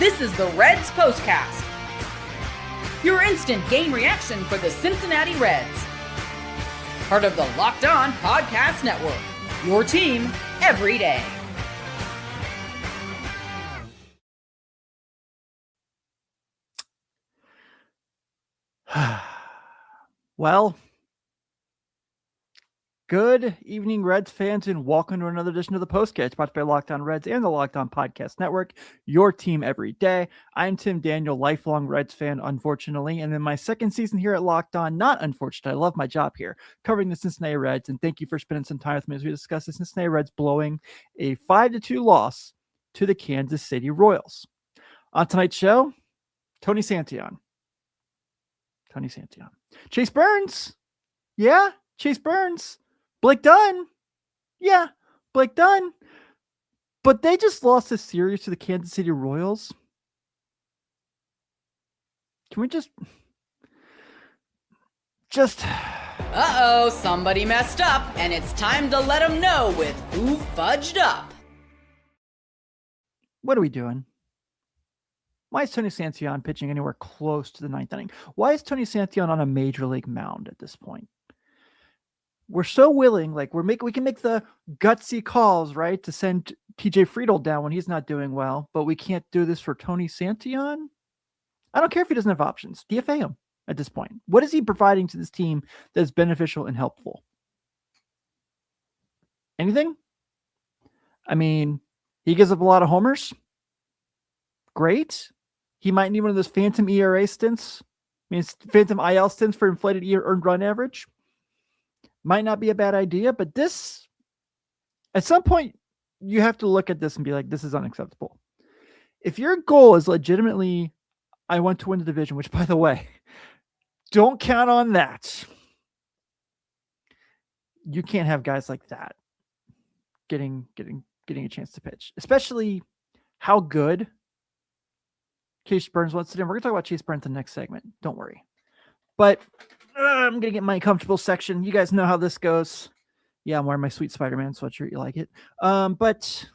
This is the Reds POSTCAST, your instant game reaction for the Cincinnati Reds. Part of the Locked On Podcast Network, your team every day. Well, good evening, Reds fans, and welcome to another edition of the POSTCAST, brought to you by Locked On Reds and the Locked On Podcast Network, your team every day. I'm Tim Daniel, lifelong Reds fan, unfortunately, and in my second season here at Locked On, not unfortunately, I love my job here, covering the Cincinnati Reds, and thank you for spending some time with me as we discuss the Cincinnati Reds blowing a 5-2 loss to the Kansas City Royals. On tonight's show, Tony Santillan. Chase Burns. Yeah, Chase Burns. Blake Dunn. Yeah, Blake Dunn. But they just lost a series to the Kansas City Royals. Can we just... Uh-oh, somebody messed up, and it's time to let them know with who fudged up. What are we doing? Why is Tony Santillan pitching anywhere close to the ninth inning? Why is Tony Santillan on a major league mound at this point? We're so willing, like we can make the gutsy calls, right, to send TJ Friedl down when he's not doing well, but we can't do this for Tony Santillan? I don't care if he doesn't have options. DFA him at this point. What is he providing to this team that's beneficial and helpful? Anything? I mean, he gives up a lot of homers. Great. He might need one of those phantom ERA stints. I mean, phantom IL stints for inflated earned run average. Might not be a bad idea, but this, at some point, you have to look at this and be like, this is unacceptable. If your goal is legitimately, I want to win the division, which, by the way, don't count on that. You can't have guys like that getting a chance to pitch, especially how good Chase Burns wants to do. We're going to talk about Chase Burns in the next segment. Don't worry. But I'm going to get my comfortable section. You guys know how this goes. Yeah, I'm wearing my sweet Spider-Man sweatshirt. You like it? But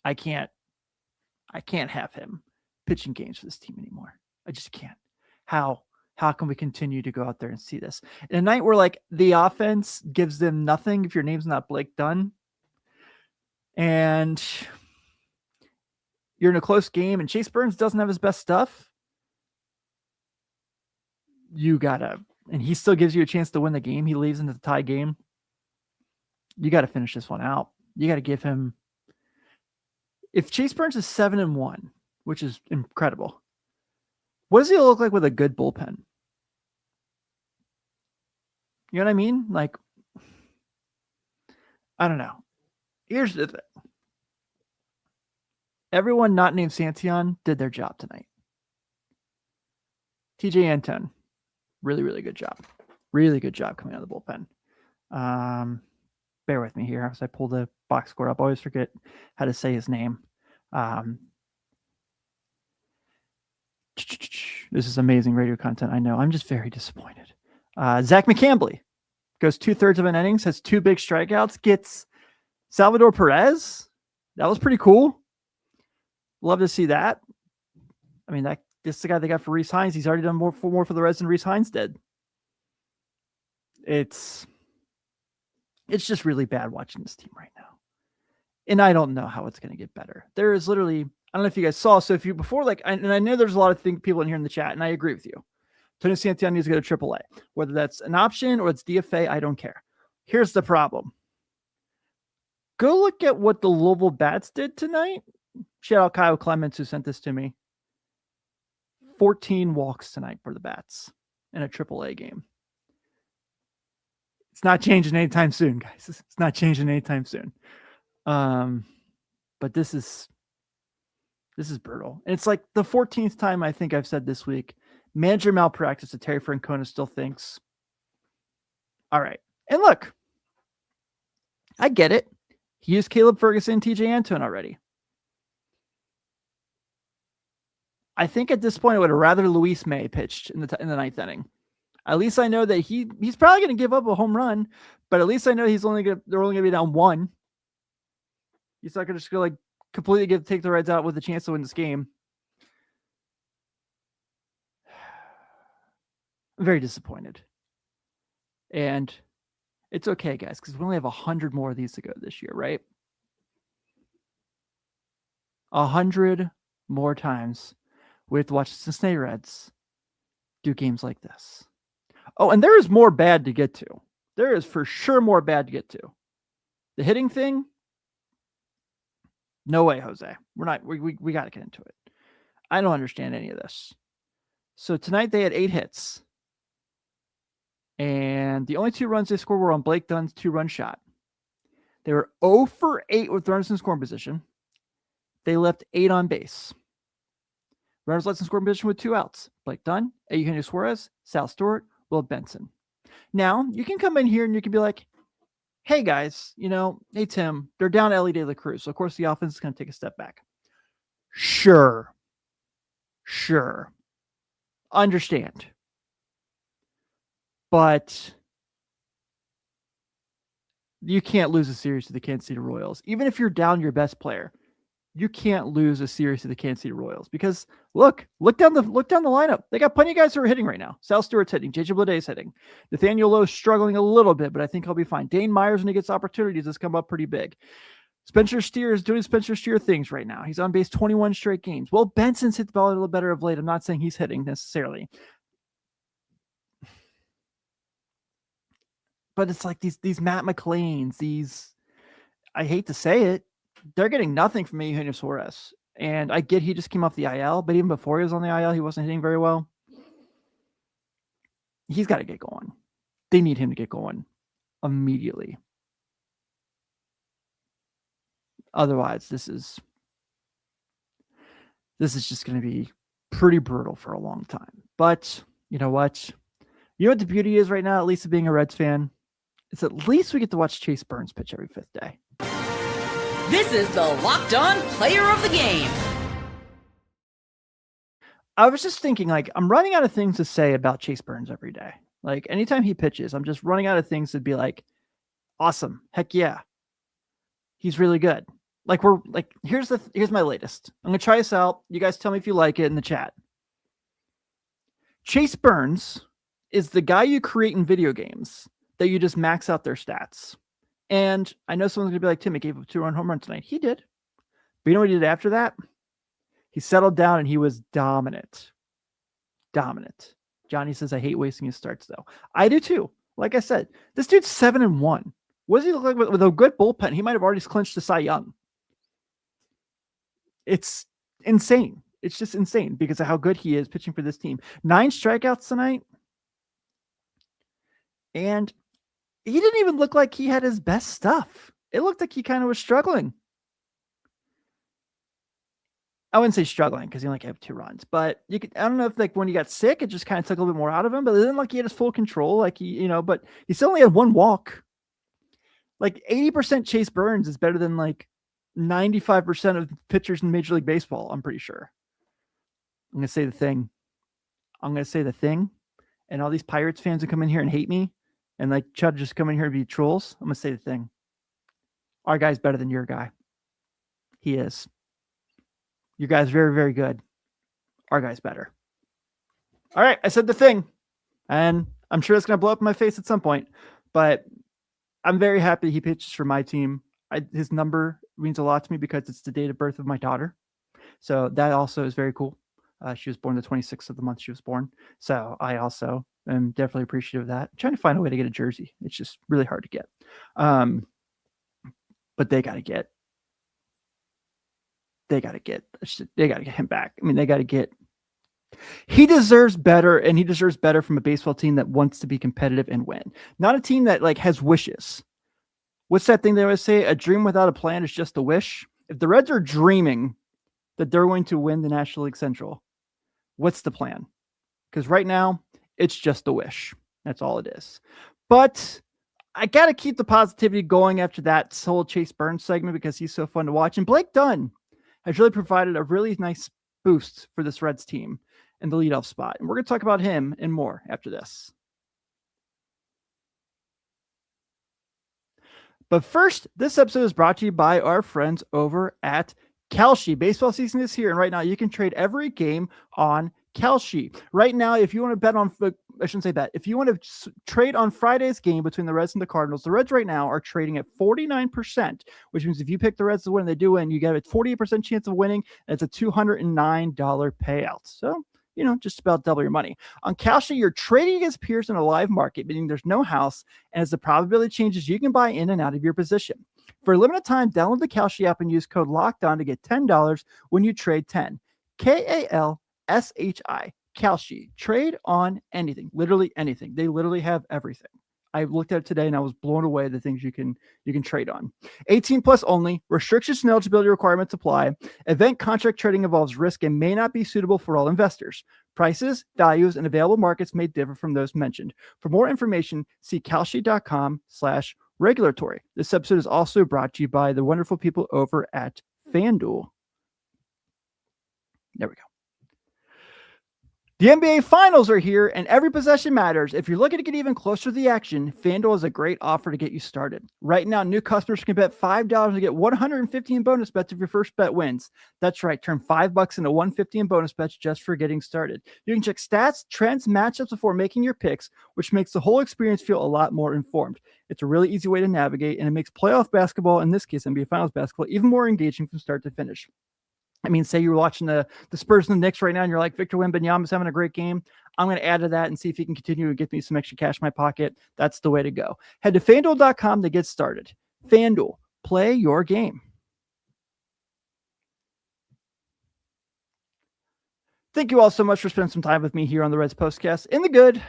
I can't have him pitching games for this team anymore. I just can't. How can we continue to go out there and see this? In a night where like the offense gives them nothing if your name's not Blake Dunn, and you're in a close game and Chase Burns doesn't have his best stuff, and he still gives you a chance to win the game. He leaves into the tie game. You got to finish this one out. You got to give him, if Chase Burns is 7-1, which is incredible, what does he look like with a good bullpen? You know what I mean? Like, I don't know. Here's the thing. Everyone not named Santillan did their job tonight. TJ Anton, really, really good job. Really good job coming out of the bullpen. Bear with me here as I pull the box score up. I always forget how to say his name. This is amazing radio content. I know. I'm just very disappointed. Zach McCambley goes 2/3 of an innings, has 2 big strikeouts, gets Salvador Perez. That was pretty cool. Love to see that. I mean, this is the guy they got for Rhys Hines. He's already done more for the Reds than Rhys Hines did. It's just really bad watching this team right now. And I don't know how it's going to get better. There is literally, I don't know if you guys saw, so if you before, like, and I know there's a lot of people in here in the chat, and I agree with you. Tony Santillan needs to go to AAA. Whether that's an option or it's DFA, I don't care. Here's the problem. Go look at what the Louisville Bats did tonight. Shout out Kyle Clements who sent this to me. 14 walks tonight for the Bats in a AAA game. It's not changing anytime soon, guys. It's not changing anytime soon. But this is brutal. And it's like the 14th time I think I've said this week, manager malpractice that Terry Francona still thinks. All right. And look, I get it. He used Caleb Ferguson and TJ Anton already. I think at this point I would have rather Luis May pitched in the ninth inning. At least I know that he's probably going to give up a home run, but at least I know they're only going to be down 1. He's not going to just go like completely take the Reds out with a chance to win this game. I'm very disappointed. And it's okay, guys, because we only have 100 more of these to go this year, right? 100 more times we have to watch the Cincinnati Reds do games like this. Oh, and there is more bad to get to. There is for sure more bad to get to. The hitting thing, no way, Jose. We got to get into it. I don't understand any of this. So tonight they had 8 hits. And the only 2 runs they scored were on Blake Dunn's 2-run shot. They were 0 for 8 with runners in scoring position. They left 8 on base. Runners left in scoring position with 2 outs. Blake Dunn, A Heinosaurus, Sal Stewart, Will Benson. Now, you can come in here and you can be like, hey, guys, hey, Tim, they're down Ellie De La Cruz. So, of course, the offense is going to take a step back. Sure. Understand. But you can't lose a series to the Kansas City Royals. Even if you're down your best player, you can't lose a series to the Kansas City Royals because look down the lineup. They got plenty of guys who are hitting right now. Sal Stewart's hitting. JJ Bleday's hitting. Nathaniel Lowe's struggling a little bit, but I think he'll be fine. Dane Myers, when he gets opportunities, has come up pretty big. Spencer Steer is doing Spencer Steer things right now. He's on base 21 straight games. Well, Benson's hit the ball a little better of late. I'm not saying he's hitting necessarily. But it's like these Matt McLeans, I hate to say it, they're getting nothing from A Heinosaurus. And I get he just came off the IL, but even before he was on the IL, he wasn't hitting very well. He's got to get going. They need him to get going immediately. Otherwise, this is just going to be pretty brutal for a long time. But you know what? You know what the beauty is right now, at least of being a Reds fan? It's at least we get to watch Chase Burns pitch every 5th day. This is the Locked On Player of the Game. I was just thinking, I'm running out of things to say about Chase Burns every day. Anytime he pitches, I'm just running out of things to be like, awesome. Heck yeah. He's really good. Here's my latest. I'm going to try this out. You guys tell me if you like it in the chat. Chase Burns is the guy you create in video games that you just max out their stats. And I know someone's going to be like, Tim, he gave up 2-run home run tonight. He did. But you know what he did after that? He settled down and he was dominant. Johnny says, I hate wasting his starts, though. I do too. Like I said, this dude's 7-1. What does he look like with a good bullpen? He might have already clinched the Cy Young. It's insane. It's just insane because of how good he is pitching for this team. 9 strikeouts tonight. And he didn't even look like he had his best stuff. It looked like he kind of was struggling. I wouldn't say struggling because he only gave 2 runs, but I don't know if when he got sick, it just kind of took a little bit more out of him, but it didn't look like he had his full control. But he still only had 1 walk. 80% Chase Burns is better than 95% of pitchers in Major League Baseball. I'm pretty sure. I'm going to say the thing. And all these Pirates fans who come in here and hate me and try to just come in here and be trolls. I'm going to say the thing. Our guy's better than your guy. He is. Your guy's very, very good. Our guy's better. All right. I said the thing. And I'm sure it's going to blow up in my face at some point. But I'm very happy he pitches for my team. His number means a lot to me because it's the date of birth of my daughter. So that also is very cool. She was born the 26th of the month she was born. So I also am definitely appreciative of that. I'm trying to find a way to get a jersey. It's just really hard to get. But they got to get him back. I mean, he deserves better, and he deserves better from a baseball team that wants to be competitive and win. Not a team that has wishes. What's that thing they always say? A dream without a plan is just a wish. If the Reds are dreaming that they're going to win the National League Central, what's the plan? Because right now, it's just a wish. That's all it is. But I got to keep the positivity going after that whole Chase Burns segment because he's so fun to watch. And Blake Dunn has really provided a really nice boost for this Reds team in the leadoff spot. And we're going to talk about him and more after this. But first, this episode is brought to you by our friends over at Kalshi. Baseball season is here, and right now you can trade every game on Kalshi. Right now, if you want to bet on, I shouldn't say bet, if you want to trade on Friday's game between the Reds and the Cardinals, the Reds right now are trading at 49%, which means if you pick the Reds to win and they do win, you get a 48% chance of winning, and it's a $209 payout. So, just about double your money. On Kalshi, you're trading against peers in a live market, meaning there's no house, and as the probability changes, you can buy in and out of your position. For a limited time, download the Kalshi app and use code LOCKEDON to get $10 when you trade 10. Kalshi. Kalshi. Trade on anything, literally anything. They literally have everything. I looked at it today and I was blown away the things you can trade on. 18 plus only. Restrictions and eligibility requirements apply. Event contract trading involves risk and may not be suitable for all investors. Prices, values, and available markets may differ from those mentioned. For more information, see kalshi.com/regulatory. This episode is also brought to you by the wonderful people over at FanDuel. There we go. The NBA Finals are here, and every possession matters. If you're looking to get even closer to the action, FanDuel is a great offer to get you started. Right now, new customers can bet $5 and get $150 in bonus bets if your first bet wins. That's right, turn $5 into $150 in bonus bets just for getting started. You can check stats, trends, matchups before making your picks, which makes the whole experience feel a lot more informed. It's a really easy way to navigate, and it makes playoff basketball, in this case NBA Finals basketball, even more engaging from start to finish. I mean, say you're watching the Spurs and the Knicks right now and you're like, Victor Wembanyama's having a great game. I'm going to add to that and see if he can continue to get me some extra cash in my pocket. That's the way to go. Head to FanDuel.com to get started. FanDuel, play your game. Thank you all so much for spending some time with me here on the Reds Postcast, in the good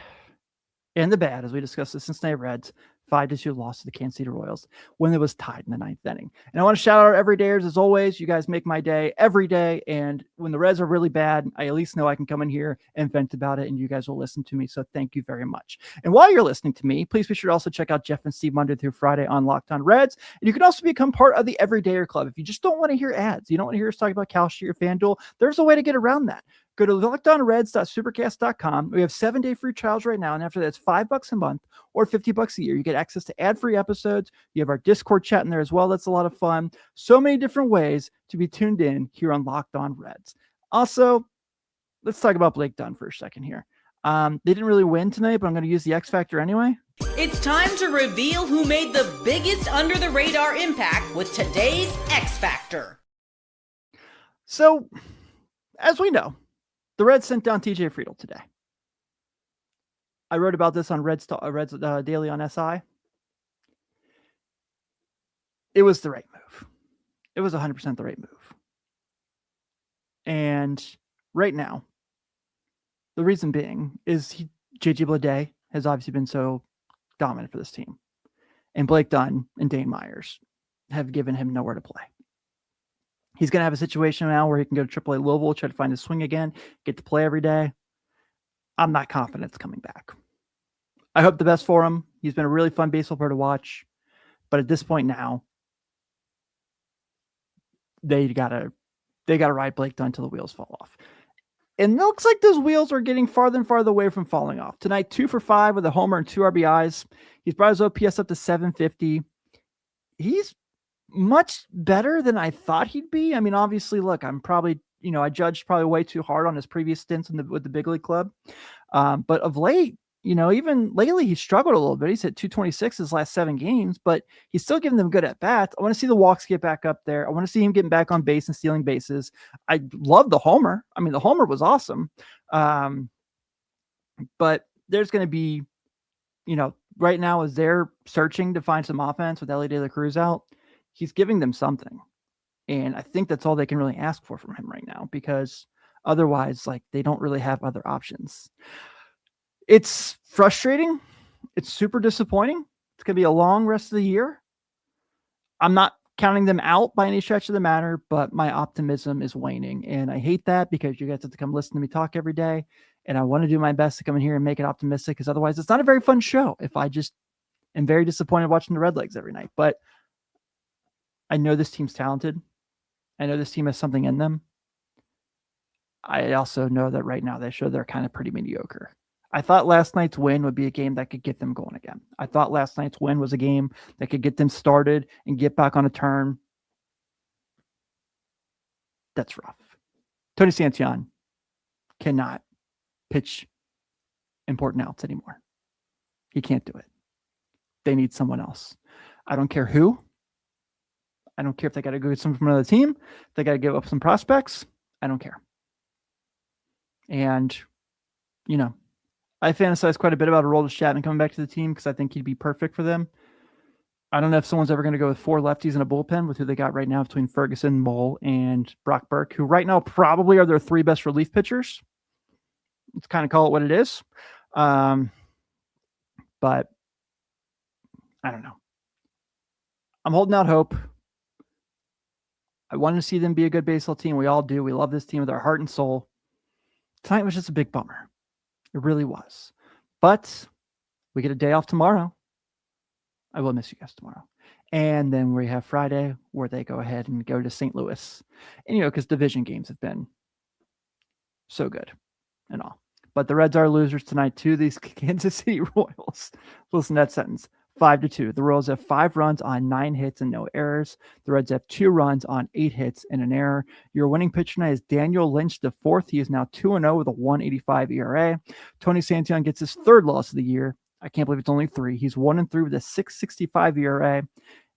and the bad, as we discuss the Cincinnati Reds 5-2 loss to the Kansas City Royals when it was tied in the 9th inning. And I want to shout out our everydayers as always. You guys make my day every day. And when the Reds are really bad, I at least know I can come in here and vent about it, and you guys will listen to me. So thank you very much. And while you're listening to me, please be sure to also check out Jeff and Steve Monday through Friday on Locked On Reds. And you can also become part of the Everydayer Club. If you just don't want to hear ads, you don't want to hear us talk about Kalshi or FanDuel, there's a way to get around that. Go to lockedonreds.supercast.com. We have 7-day free trials right now. And after that, it's $5 a month or $50 a year. You get access to ad-free episodes. You have our Discord chat in there as well. That's a lot of fun. So many different ways to be tuned in here on Locked On Reds. Also, let's talk about Blake Dunn for a second here. They didn't really win tonight, but I'm going to use the X Factor anyway. It's time to reveal who made the biggest under-the-radar impact with today's X Factor. So, as we know, the Reds sent down TJ Friedl today. I wrote about this on Reds Daily on SI. It was the right move. It was 100% the right move. And right now, the reason being is JJ Bleday has obviously been so dominant for this team. And Blake Dunn and Dane Myers have given him nowhere to play. He's going to have a situation now where he can go to AAA Louisville, try to find his swing again, get to play every day. I'm not confident it's coming back. I hope the best for him. He's been a really fun baseball player to watch. But at this point now, they gotta ride Blake Dunn until the wheels fall off. And it looks like those wheels are getting farther and farther away from falling off. Tonight, 2 for 5 with a homer and 2 RBIs. He's brought his OPS up to 750. He's much better than I thought he'd be. I mean, obviously, look, I'm probably, I judged probably way too hard on his previous stints with the big league club. But of late, even lately he struggled a little bit. He's hit 226 his last 7 games, but he's still giving them good at bats. I want to see the walks get back up there. I want to see him getting back on base and stealing bases. I love the homer. I mean, the homer was awesome. But there's going to be, right now as they're searching to find some offense with Ellie De La Cruz out, he's giving them something. And I think that's all they can really ask for from him right now, because otherwise, they don't really have other options. It's frustrating. It's super disappointing. It's going to be a long rest of the year. I'm not counting them out by any stretch of the matter, but my optimism is waning. And I hate that, because you guys have to come listen to me talk every day. And I want to do my best to come in here and make it optimistic, because otherwise it's not a very fun show if I just am very disappointed watching the Redlegs every night. But I know this team's talented. I know this team has something in them. I also know that right now they're kind of pretty mediocre. I thought last night's win would be a game that could get them going again. I thought last night's win was a game that could get them started and get back on a turn. That's rough. Tony Santillan cannot pitch important outs anymore. He can't do it. They need someone else. I don't care who. I don't care if they got to go get someone from another team. They got to give up some prospects. I don't care. And, you know, I fantasize quite a bit about Aroldis Chapman coming back to the team because I think he'd be perfect for them. I don't know if someone's ever going to go with 4 lefties in a bullpen with who they got right now between Ferguson, Mole, and Brock Burke, who right now probably are their 3 best relief pitchers. Let's kind of call it what it is. But I don't know. I'm holding out hope. I wanted to see them be a good baseball team. We all do. We love this team with our heart and soul. Tonight was just a big bummer. It really was. But we get a day off tomorrow. I will miss you guys tomorrow. And then we have Friday where they go ahead and go to St. Louis. And, because division games have been so good and all. But the Reds are losers tonight to these Kansas City Royals. Listen to that sentence. 5-2. The Royals have 5 runs on 9 hits and no errors. The Reds have 2 runs on 8 hits and an error. Your winning pitcher tonight is Daniel Lynch the 4th. He is now 2-0 with a 1.85 ERA. Tony Santillan gets his 3rd loss of the year. I can't believe it's only 3. He's 1-3 with a 6.65 ERA.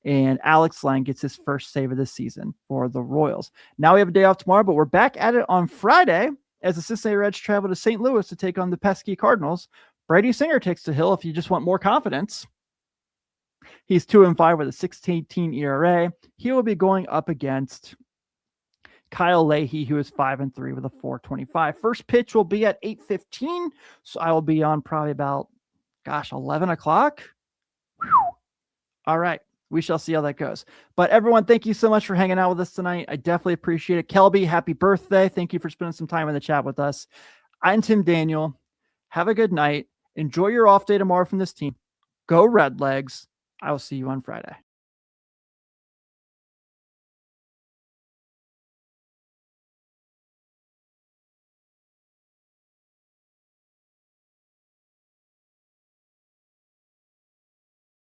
And Alex Lang gets his first save of the season for the Royals. Now we have a day off tomorrow, but we're back at it on Friday as the Cincinnati Reds travel to St. Louis to take on the pesky Cardinals. Brady Singer takes the hill if you just want more confidence. He's 2-5 with a 6.18 ERA. He will be going up against Kyle Leahy, who is 5-3 with a 4.25. First pitch will be at 8:15, so I will be on probably about 11 o'clock. Whew. All right. We shall see how that goes. But everyone, thank you so much for hanging out with us tonight. I definitely appreciate it. Kelby, happy birthday. Thank you for spending some time in the chat with us. I'm Tim Daniel. Have a good night. Enjoy your off day tomorrow from this team. Go Redlegs. I will see you on Friday.